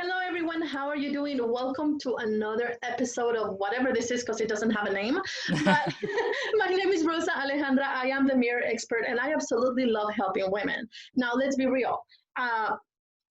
Hello, everyone. How are you doing? Welcome to another episode of whatever this is because it doesn't have a name. But my name is Rosa Alejandra. I am the mirror expert and I absolutely love helping women. Now, let's be real. Uh,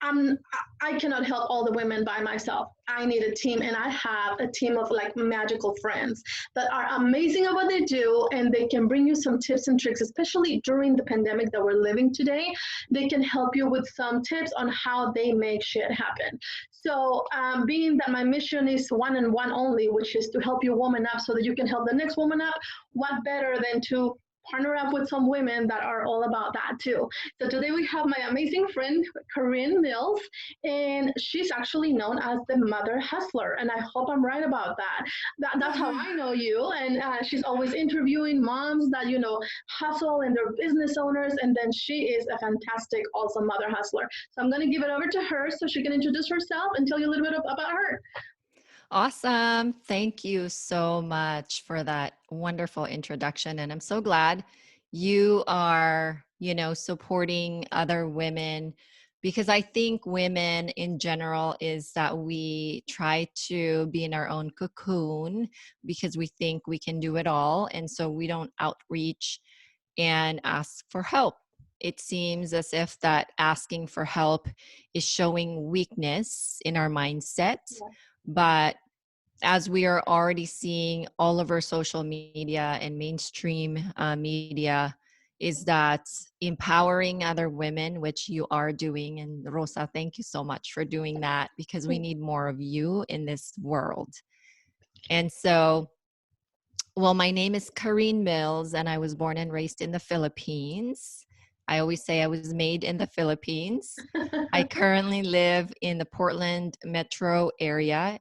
I'm I cannot help all the women by myself. I need a team, and I have a team of like magical friends that are amazing at what they do, and they can bring you some tips and tricks, especially during the pandemic that we're living today. They can help you with some tips on how they make shit happen. So, being that my mission is one and one only, which is to help you woman up so that you can help the next woman up, what better than to partner up with some women that are all about that too. So today we have my amazing friend Kareen Mills, and she's actually known as the Mother Hustler. And I hope I'm right about that. That's how I know you. And she's always interviewing moms that hustle and they're business owners. And then she is a fantastic, also Mother Hustler. So I'm going to give it over to her so she can introduce herself and tell you a little bit about her. Awesome. Thank you so much for that wonderful introduction. And I'm so glad you are, supporting other women because I think women in general is that we try to be in our own cocoon because we think we can do it all. And so we don't outreach and ask for help. It seems as if that asking for help is showing weakness in our mindset. Yeah. But as we are already seeing all over social media and mainstream media, is that empowering other women, which you are doing. And Rosa, thank you so much for doing that because we need more of you in this world. And so, well, my name is Kareen Mills, and I was born and raised in the Philippines. I always say I was made in the Philippines. I currently live in the Portland metro area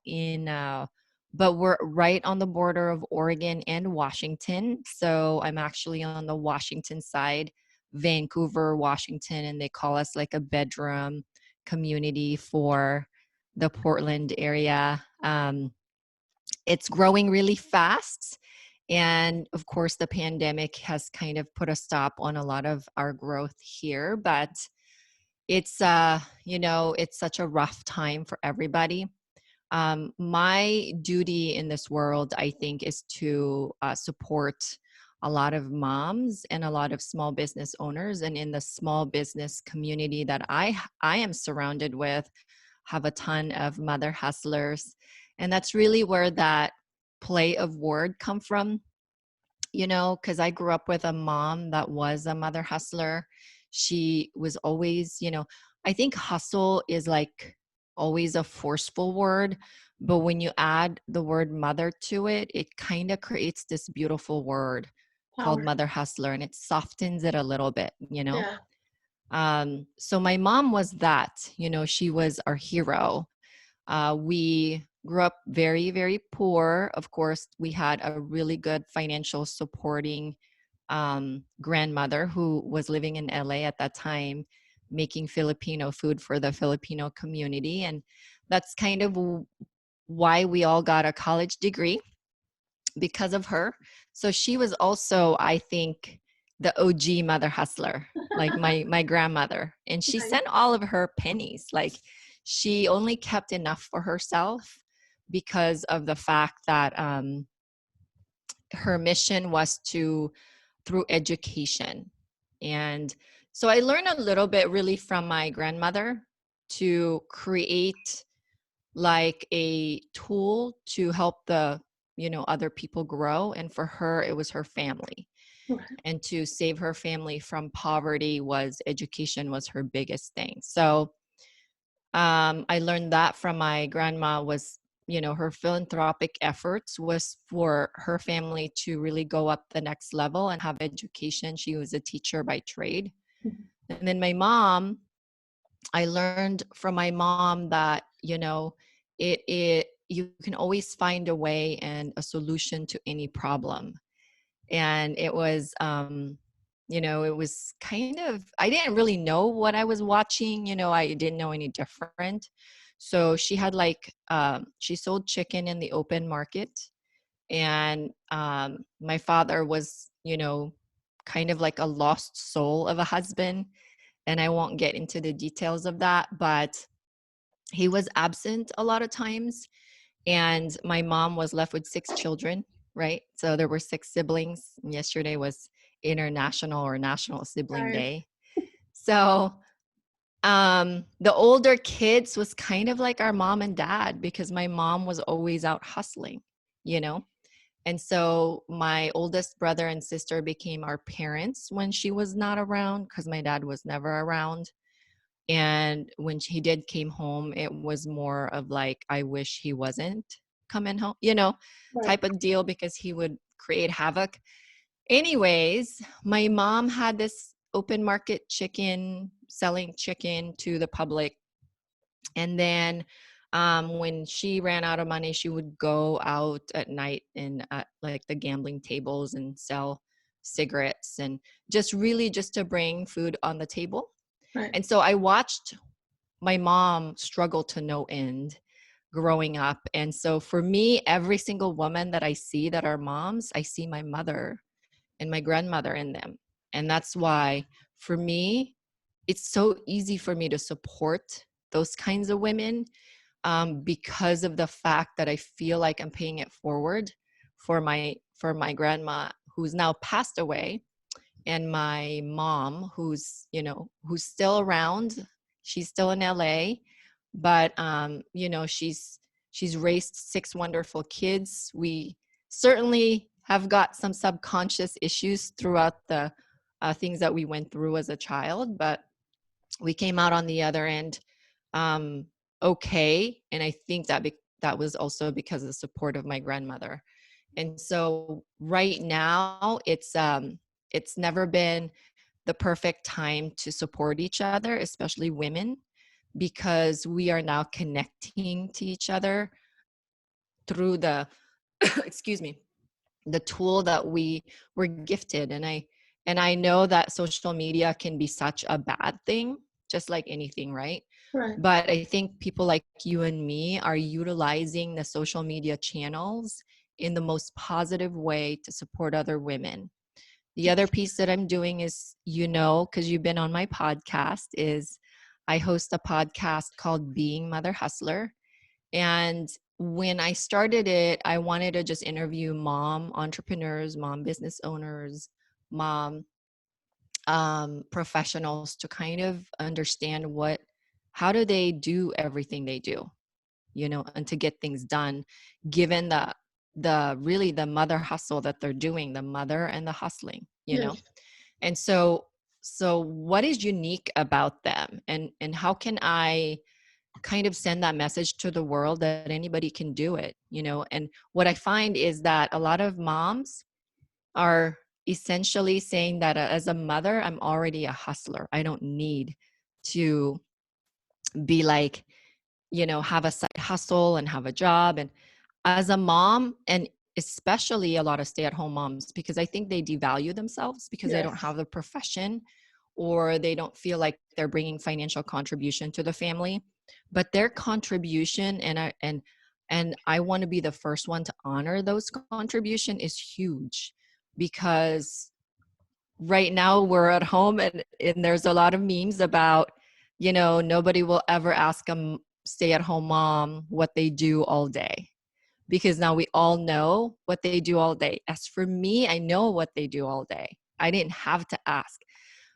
but we're right on the border of Oregon and Washington. So I'm actually on the Washington side, Vancouver, Washington, and they call us like a bedroom community for the Portland area. It's growing really fast. And of course, the pandemic has kind of put a stop on a lot of our growth here, but it's such a rough time for everybody. My duty in this world, I think, is to support a lot of moms and a lot of small business owners. And in the small business community that I am surrounded with, have a ton of mother hustlers. And that's really where that play of word come from, because I grew up with a mom that was a mother hustler. She was always, I think hustle is like always a forceful word, but when you add the word mother to it, it kind of creates this beautiful word called Power. mother hustler, and it softens it a little bit. Yeah. So my mom was that, she was our hero. We grew up very, very poor. Of course, we had a really good financial supporting grandmother who was living in LA at that time, making Filipino food for the Filipino community. And that's kind of why we all got a college degree, because of her. So she was also, I think, the OG mother hustler, like my grandmother. And she Nice. sent all of her pennies. Like she only kept enough for herself because of the fact that her mission was through education. And so I learned a little bit really from my grandmother to create like a tool to help the other people grow. And for her, it was her family. Right. And to save her family from poverty was education was her biggest thing. So I learned that from my grandma was, her philanthropic efforts was for her family to really go up the next level and have education. She was a teacher by trade. Mhm. And then my mom, I learned from my mom that, it you can always find a way and a solution to any problem. And it was kind of, I didn't really know what I was watching. I didn't know any different. So she had she sold chicken in the open market. And my father was, kind of like a lost soul of a husband. And I won't get into the details of that, but he was absent a lot of times, and my mom was left with 6 children, right? So there were 6 siblings. And yesterday was International or National Sibling Right. Day. So the older kids was kind of like our mom and dad because my mom was always out hustling, you know? And so my oldest brother and sister became our parents when she was not around because my dad was never around. And when he did came home, it was more of like, I wish he wasn't coming home, Right. type of deal because he would create havoc. Anyways, my mom had this open market chicken, selling chicken to the public. And then when she ran out of money, she would go out at night and like the gambling tables and sell cigarettes and just really just to bring food on the table. Right. And so I watched my mom struggle to no end growing up. And so for me, every single woman that I see that are moms, I see my mother and my grandmother in them. And that's why for me, it's so easy for me to support those kinds of women because of the fact that I feel like I'm paying it forward for my grandma who's now passed away, and my mom who's still around. She's still in LA, but she's raised 6 wonderful kids. We certainly have got some subconscious issues throughout the things that we went through as a child, but we came out on the other end um, okay. And I think that was also because of the support of my grandmother. And so right now it's never been the perfect time to support each other, especially women, because we are now connecting to each other through the excuse me, the tool that we were gifted. And I know that social media can be such a bad thing, just like anything, right? Right. But I think people like you and me are utilizing the social media channels in the most positive way to support other women. The other piece that I'm doing is, because you've been on my podcast, is I host a podcast called Being Mother Hustler. And when I started it, I wanted to just interview mom entrepreneurs, mom business owners, mom professionals to kind of understand how do they do everything they do, and to get things done, given the mother hustle that they're doing, the mother and the hustling. Yes. And so what is unique about them, and how can I kind of send that message to the world that anybody can do it. And what I find is that a lot of moms are essentially saying that as a mother, I'm already a hustler. I don't need to be like, have a side hustle and have a job. And as a mom, and especially a lot of stay-at-home moms, because I think they devalue themselves because they don't Yes. have the profession, or they don't feel like they're bringing financial contribution to the family. But their contribution, and I want to be the first one to honor those contribution, is huge, because right now we're at home, and there's a lot of memes about, nobody will ever ask a stay-at-home mom what they do all day, because now we all know what they do all day. As for me, I know what they do all day. I didn't have to ask.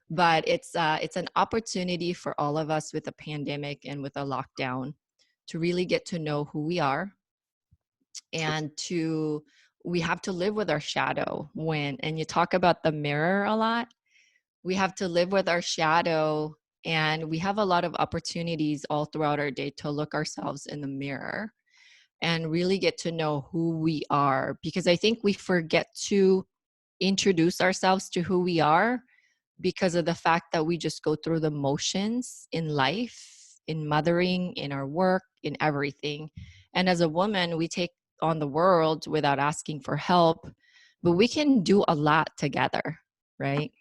But it's an opportunity for all of us with a pandemic and with a lockdown to really get to know who we are, and we have to live with our shadow. And you talk about the mirror a lot. We have to live with our shadow, and we have a lot of opportunities all throughout our day to look ourselves in the mirror and really get to know who we are, because I think we forget to introduce ourselves to who we are because of the fact that we just go through the motions in life, in mothering, in our work, in everything. And as a woman, we take on the world without asking for help, but we can do a lot together, right?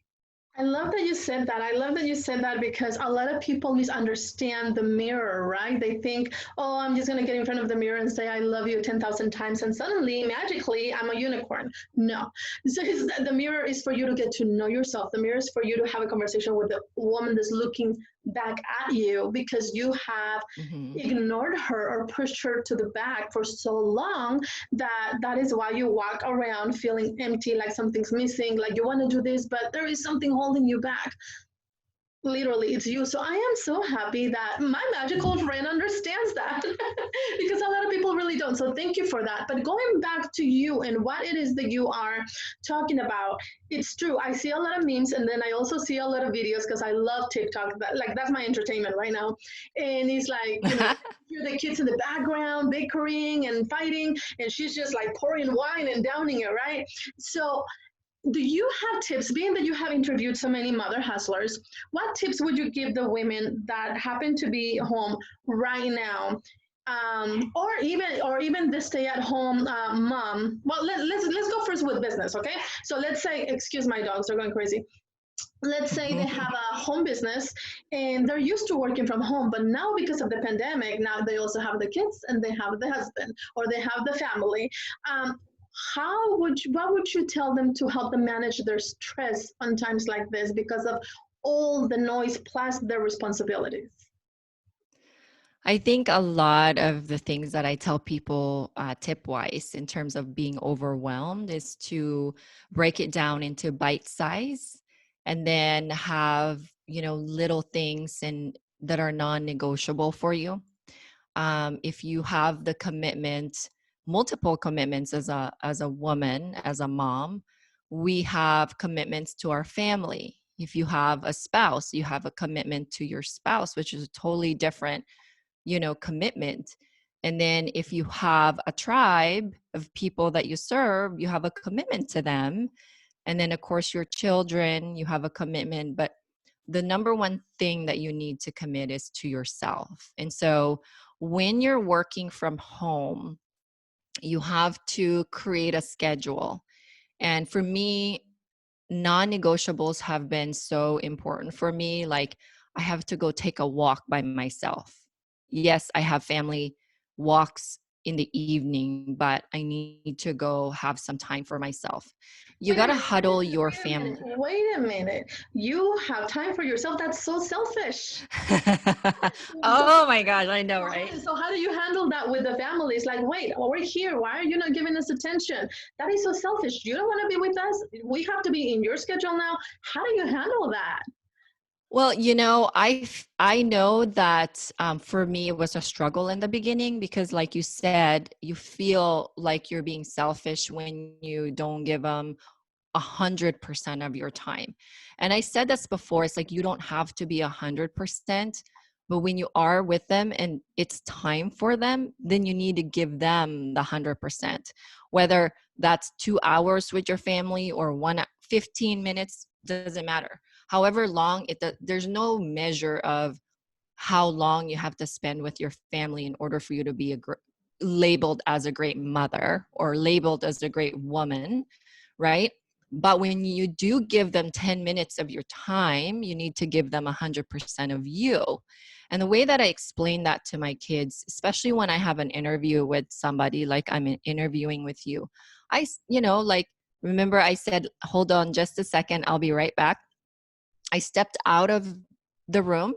I love that you said that. I love that you said that because a lot of people misunderstand the mirror, right? They think, oh, I'm just going to get in front of the mirror and say, I love you 10,000 times. And suddenly, magically, I'm a unicorn. No. So the mirror is for you to get to know yourself. The mirror is for you to have a conversation with the woman that's looking back at you because you have Mhm. ignored her or pushed her to the back for so long that that is why you walk around feeling empty, like something's missing, like you want to do this but there is something holding you back. Literally, it's you. So I am so happy that my magical friend understands that because a lot of people really don't. So thank you for that. But going back to you and what it is that you are talking about, it's true. I see a lot of memes and then I also see a lot of videos because I love TikTok. Like that's my entertainment right now. And it's like, hear the kids in the background bickering and fighting, and she's just like pouring wine and downing it, right? So do you have tips, being that you have interviewed so many mother hustlers, what tips would you give the women that happen to be home right now, or even the stay-at-home mom? Well, let's go first with business, okay? So let's say, excuse my dogs, they're going crazy. Let's say they have a home business and they're used to working from home, but now because of the pandemic, now they also have the kids and they have the husband or they have the family. um, what would you tell them to help them manage their stress on times like this because of all the noise plus their responsibilities? I think a lot of the things that I tell people tip wise in terms of being overwhelmed is to break it down into bite size and then have, little things and that are non-negotiable for you. If you have the commitment, multiple commitments as a woman, as a mom, we have commitments to our family. If you have a spouse, you have a commitment to your spouse, which is a totally different, commitment. And then if you have a tribe of people that you serve, you have a commitment to them. And then, of course, your children, you have a commitment. But the number one thing that you need to commit is to yourself. And so when you're working from home, you have to create a schedule. And for me, non-negotiables have been so important for me. Like, I have to go take a walk by myself. Yes, I have family walks in the evening, but I need to go have some time for myself. You Wait a got to minute, huddle your wait a minute, family. wait a minute. You have time for yourself. That's so selfish. So Oh my gosh, I know, right? so how do you handle that with the family? It's like, wait, well, we're here. Why are you not giving us attention? That is so selfish. You don't want to be with us. We have to be in your schedule now. How do you handle that? Well, I know that for me it was a struggle in the beginning because, like you said, you feel like you're being selfish when you don't give them 100% of your time. And I said this before, it's like you don't have to be 100%, but when you are with them and it's time for them, then you need to give them the 100%. Whether that's 2 hours with your family or 15 minutes, doesn't matter. However long there's no measure of how long you have to spend with your family in order for you to be labeled as a great mother or labeled as a great woman, right? But when you do give them 10 minutes of your time, you need to give them 100% of you. And the way that I explain that to my kids, especially when I have an interview with somebody like I'm interviewing with you, like, remember I said, hold on just a second, I'll be right back. I stepped out of the room.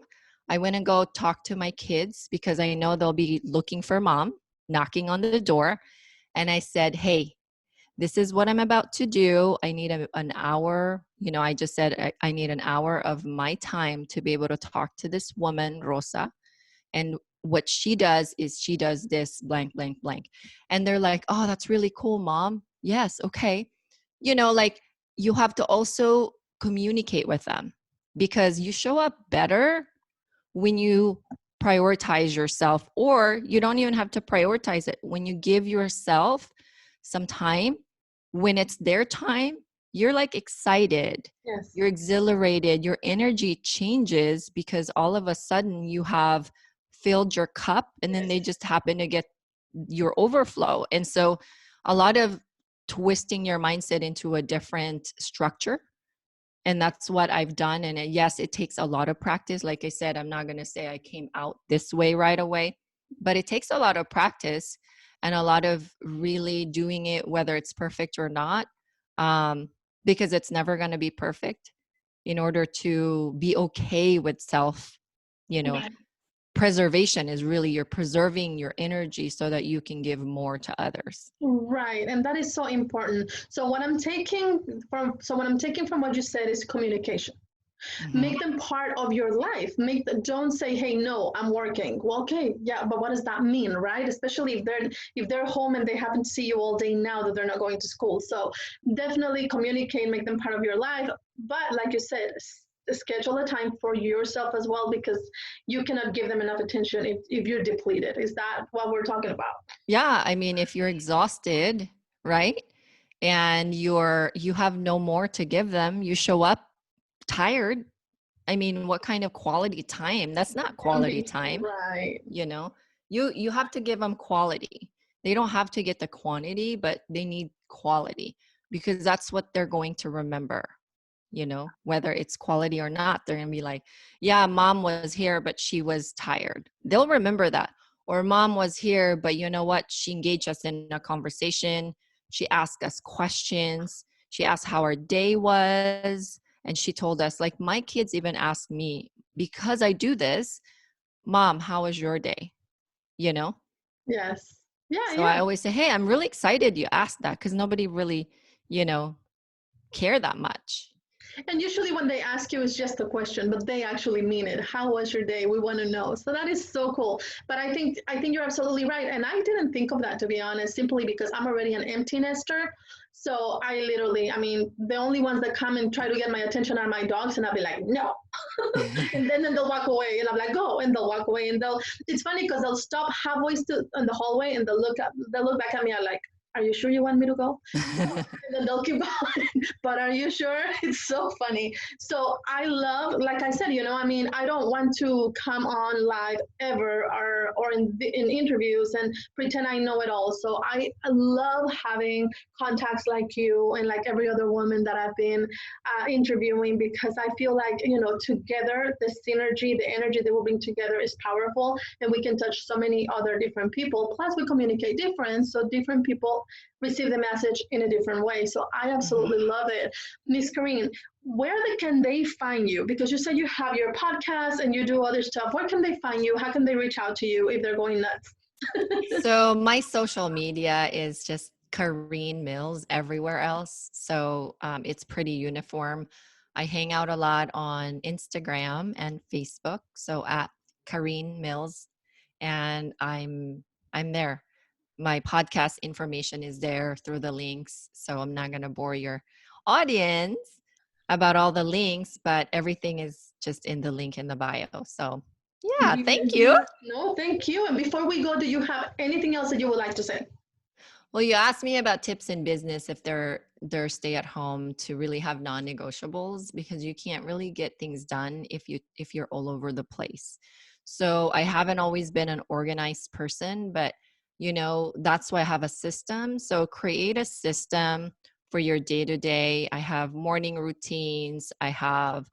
I went and go talk to my kids because I know they'll be looking for mom, knocking on the door. And I said, hey, this is what I'm about to do. I need an hour. I just said I need an hour of my time to be able to talk to this woman, Rosa. And what she does is she does this blank, blank, blank. And they're like, oh, that's really cool, mom. Yes. Okay. Like, you have to also communicate with them because you show up better when you prioritize yourself, or you don't even have to prioritize it. When you give yourself some time, when it's their time, you're like excited, Yes. you're exhilarated, your energy changes because all of a sudden you have filled your cup and then they just happen to get your overflow. And so a lot of twisting your mindset into a different structure, and that's what I've done. And yes, it takes a lot of practice. Like I said, I'm not going to say I came out this way right away, but it takes a lot of practice and a lot of really doing it, whether it's perfect or not, um, because it's never going to be perfect, in order to be okay with self you know, Right. preservation is really you're preserving your energy so that you can give more to others. Right, and that is so important. So what I'm taking from what you said is communication. Hmm. Make them part of your life. Don't say, "Hey, no, I'm working." Well, okay, yeah, but what does that mean, right? Especially if they're home and they happen to see you all day now that they're not going to school. So definitely communicate, make them part of your life. But like you said, schedule a time for yourself as well, because you cannot give them enough attention if you're depleted. Is that what we're talking about? Yeah, I mean, if you're exhausted, right? And you have no more to give them, you show up tired. I mean, what kind of quality time? That's not quality Empty. time, Right. you know. You have to give them quality. They don't have to get the quantity, but they need quality because that's what they're going to remember, whether it's quality or not. They're going to be like, yeah, mom was here, but she was tired. They'll remember that. Or mom was here, but you know what? She engaged us in a conversation. She asked us questions. She asked how our day was. And she told us, like, my kids even ask me, because I do this, mom, how was your day? You know? Yes. Yeah, So I yeah. always say, hey, I'm really excited you asked that because nobody really, you know, care that much. And usually when they ask you, it's just a question, but they actually mean it. How was your day? We want to know. So that is so cool. But I think you're absolutely right. And I didn't think of that, to be honest, simply because I'm already an empty nester. So I mean, the only ones that come and try to get my attention are my dogs, and I'll be like, no. And then they'll walk away, and I'm like, go, and they'll walk away, and it's funny because they'll stop halfway in the hallway, and they'll look back at me, I'm like, are you sure you want me to go? And then they'll keep going. But are you sure? It's so funny. So I love, like I said, I mean, I don't want to come on live ever, or in interviews and pretend I know it all. So I love having contacts like you and like every other woman that I've been interviewing, because I feel like, together, the synergy, the energy that we bring together is powerful, and we can touch so many other different people. Plus, we communicate different, so different people receive the message in a different way. So I Mhm. absolutely love it. Miss Kareen, can they find you? Because you said you have your podcast and you do other stuff. Where can they find you? How can they reach out to you if they're going nuts? So my social media is just Kareen Mills everywhere else. So it's pretty uniform. I hang out a lot on Instagram and Facebook. So at Kareen Mills, and I'm there. My podcast information is there through the links. So I'm not going to bore your audience about all the links, but everything is just in the link in the bio. So yeah, thank you. No, thank you. And before we go, do you have anything else that you would like to say? Well, you asked me about tips in business if they're stay at home to really have non-negotiables because you can't really get things done if you're all over the place. So I haven't always been an organized person, but that's why I have a system. So create a system for your day to day. I have morning routines. I have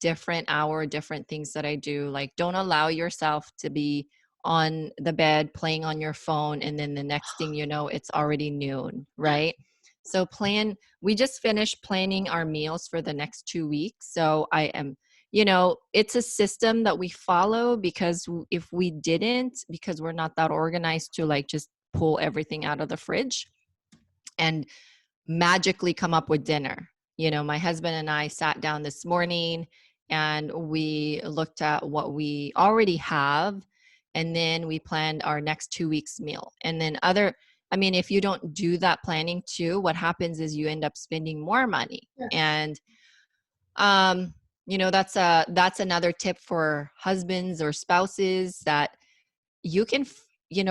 different things that I do. Like, don't allow yourself to be on the bed playing on your phone and then the next thing you know it's already noon, right? So we just finished planning our meals for the next 2 weeks. So I am, it's a system that we follow because if we didn't, because we're not that organized to like just pull everything out of the fridge and magically come up with dinner. My husband and I sat down this morning and we looked at what we already have, and then we planned our next 2 weeks meal. And then if you don't do that planning too, what happens is you end up spending more money. Yes. And that's another tip for husbands or spouses that you can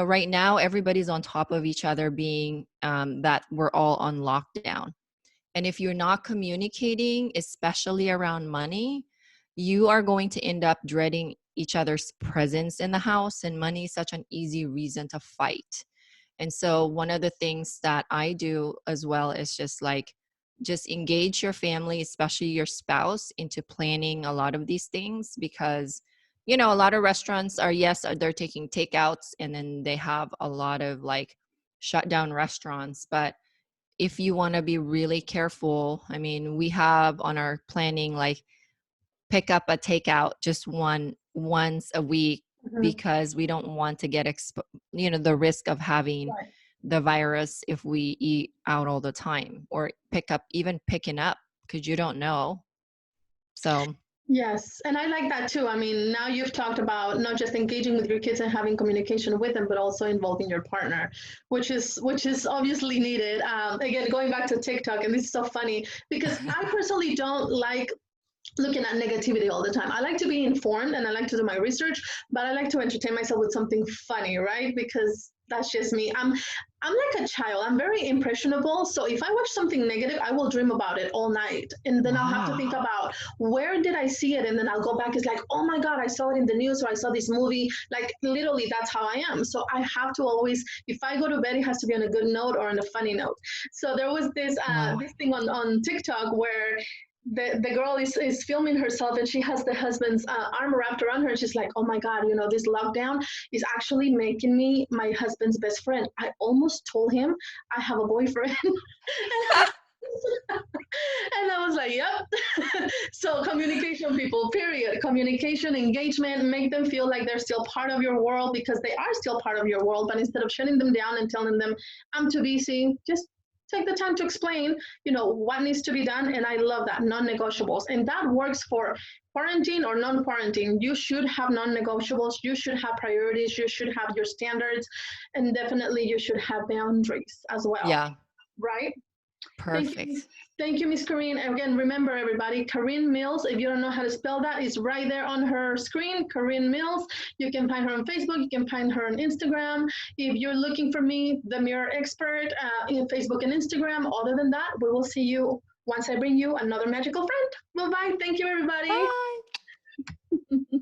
right now everybody's on top of each other, being that we're all on lockdown. And if you're not communicating, especially around money, you are going to end up dreading each other's presence in the house, and money is such an easy reason to fight. And so one of the things that I do as well is just engage your family, especially your spouse, into planning a lot of these things, because a lot of restaurants they're taking takeouts, and then they have a lot of like shut down restaurants. But if you want to be really careful, I mean, we have on our planning like pick up a takeout just once a week Mhm. because we don't want to get the risk of having Right. the virus if we eat out all the time, or even picking up because you don't know. So Yes, and I like that too. I mean, now you've talked about not just engaging with your kids and having communication with them, but also involving your partner, which is obviously needed. Again, going back to TikTok, and this is so funny because I personally don't like looking at negativity all the time. I like to be informed and I like to do my research, but I like to entertain myself with something funny, right? Because that's just me. I'm like a child. I'm very impressionable. So if I watch something negative, I will dream about it all night. And then I'll have to think wow. about where did I see it? And then I'll go back. It's like, oh my God, I saw it in the news or I saw this movie. Like literally that's how I am. So I have to always, if I go to bed, it has to be on a good note or on a funny note. So there was this Wow. this thing on TikTok where the girl is filming herself and she has the husband's arm wrapped around her and she's like, oh my God, this lockdown is actually making me my husband's best friend. I almost told him I have a boyfriend. And I was like, yep. So communication, people, period. Communication, engagement, make them feel like they're still part of your world because they are still part of your world. But instead of shutting them down and telling them, I'm too busy, just take the time to explain, what needs to be done. And I love that, non-negotiables. And that works for quarantine or non-quarantine. You should have non-negotiables. You should have priorities. You should have your standards. And definitely you should have boundaries as well, Yeah. right? Thank you. Perfect. Thank you, Miss Kareen. Again, remember everybody, Kareen Mills, if you don't know how to spell that, it's right there on her screen, Kareen Mills. You can find her on Facebook. You can find her on Instagram. If you're looking for me, the Mirror Expert, in Facebook and Instagram. Other than that, we will see you once I bring you another magical friend. Bye-bye. Thank you, everybody. Bye.